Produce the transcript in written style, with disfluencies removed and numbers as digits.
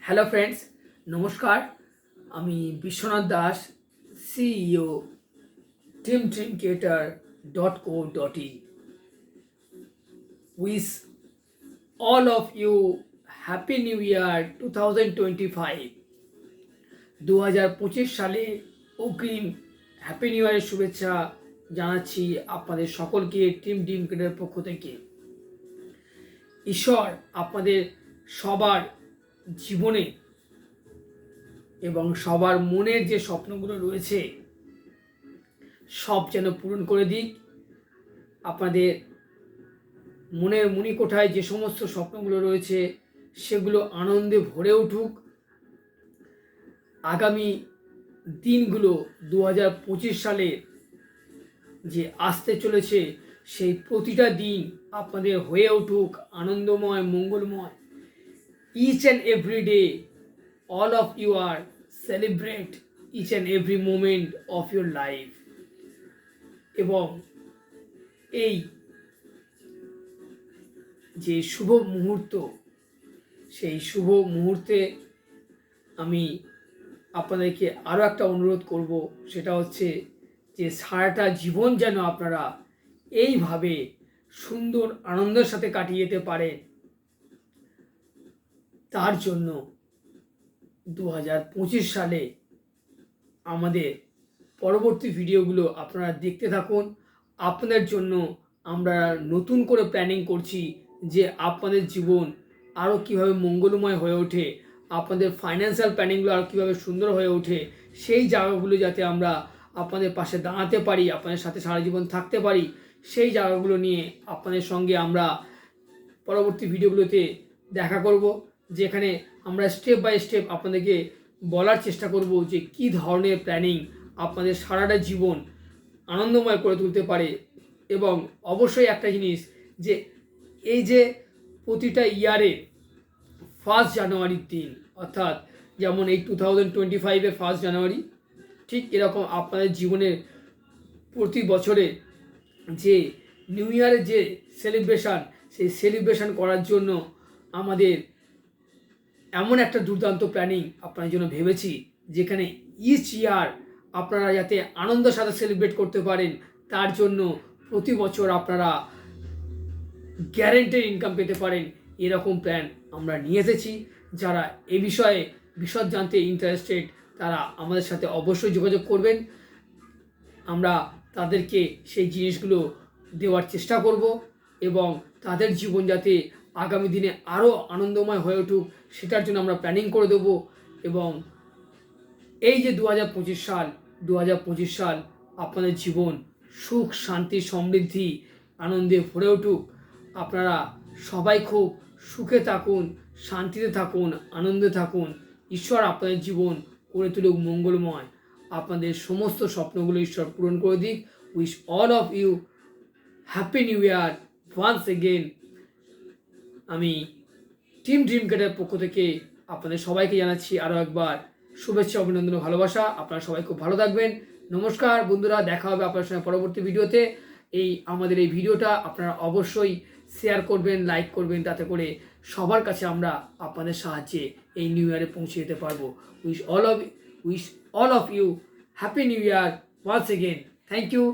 Hello friends, নমস্কার। আমি Biswanath Das, CEO teamdreamcreator.co.in. Wish all of you happy new year 2025। 2025 সালে অগ্রিম হ্যাপি নিউ ইয়ারের শুভেচ্ছা জানাচ্ছি আপনাদের সকলকে টিম ড্রিম ক্রিয়েটরের পক্ষ থেকে। ঈশ্বর আপনাদের সবার জীবনে এবং সবার মনের যে স্বপ্নগুলো রয়েছে সব যেন পূরণ করে দিক। আপনাদের মনের মণিকোঠায় যে সমস্ত স্বপ্নগুলো রয়েছে সেগুলো আনন্দে ভরে উঠুক। আগামী দিনগুলো 2025 সালে যে আসতে চলেছে সেই প্রতিটা দিন আপনাদের হয়ে উঠুক আনন্দময়, মঙ্গলময়। Each and every day all of you are celebrate each and every moment of your life। এবং এই যে শুভ মুহূর্ত, সেই শুভ মুহূর্তে আমি আপনাদেরকে আরও একটা অনুরোধ করব, সেটা হচ্ছে যে সারাটা জীবন যেন আপনারা এইভাবে সুন্দর আনন্দের সাথে কাটিয়ে যেতে পারেন। তার জন্য 2025 সালে আমাদের পরবর্তী ভিডিওগুলো আপনারা দেখতে থাকুন। আপনাদের জন্য আমরা নতুন করে প্ল্যানিং করছি যে আপনাদের জীবন আরও কীভাবে মঙ্গলময় হয়ে ওঠে, আপনাদের ফাইন্যান্সিয়াল প্ল্যানিংগুলো আরও কীভাবে সুন্দর হয়ে ওঠে, সেই জায়গাগুলো যাতে আমরা আপনাদের পাশে দাঁড়াতে পারি, আপনাদের সাথে সারা জীবন থাকতে পারি, সেই জায়গাগুলো নিয়ে আপনাদের সঙ্গে আমরা পরবর্তী ভিডিওগুলোতে দেখা করব, যেখানে আমরা স্টেপ বাই স্টেপ আপনাদেরকে বলার চেষ্টা করব যে কী ধরনের প্ল্যানিং আপনাদের সারাটা জীবন আনন্দময় করে তুলতে পারে। এবং অবশ্যই একটা জিনিস, যে এই যে প্রতিটা ইয়ারে 1 জানুয়ারির দিন, অর্থাৎ যেমন এই 2025-এর 1 জানুয়ারি, ঠিক এরকম আপনাদের জীবনের প্রতি বছরে যে নিউ ইয়ারের যে সেলিব্রেশান, সেই সেলিব্রেশান করার জন্য আমাদের এমন একটা দুর্দান্ত প্ল্যানিং আপনার জন্য ভেবেছি, যেখানে ইচ ইয়ার আপনারা যাতে আনন্দের সাথে সেলিব্রেট করতে পারেন, তার জন্য প্রতি বছর আপনারা গ্যারেন্টেড ইনকাম পেতে পারেন, এরকম প্ল্যান আমরা নিয়ে এসেছি। যারা এ বিষয়ে বিশদ জানতে ইন্টারেস্টেড তারা আমাদের সাথে অবশ্যই যোগাযোগ করবেন। আমরা তাদেরকে সেই জিনিসগুলো দেওয়ার চেষ্টা করব এবং তাদের জীবন যাতে আগামী দিনে আরও আনন্দময় হয়ে উঠুক সেটার জন্য আমরা প্ল্যানিং করে দেবো। এবং এই যে 2025 সাল আপনাদের জীবন সুখ, শান্তি, সমৃদ্ধি, আনন্দে ভরে উঠুক। আপনারা সবাই খুব সুখে থাকুন, শান্তিতে থাকুন, আনন্দে থাকুন। ঈশ্বর আপনাদের জীবন করে তুলুক মঙ্গলময়। আপনাদের সমস্ত স্বপ্নগুলো ঈশ্বর পূরণ করে দিক। Wish all of you happy new year once again. আমি টিম ড্রিম ক্রিয়েটরের পক্ষ থেকে আপনাদের সবাইকে জানাচ্ছি আরও একবার শুভেচ্ছা, অভিনন্দন ও ভালোবাসা। আপনারা সবাই খুব ভালো থাকবেন। নমস্কার বন্ধুরা, দেখা হবে আপনার সঙ্গে পরবর্তী ভিডিওতে। আমাদের এই ভিডিওটা আপনারা অবশ্যই শেয়ার করবেন, লাইক করবেন, তাতে করে সবার কাছে আমরা আপনাদের সাহায্যে এই নিউ ইয়ারে পৌঁছে যেতে পারবো। Wish all of you happy new year once again. Thank you.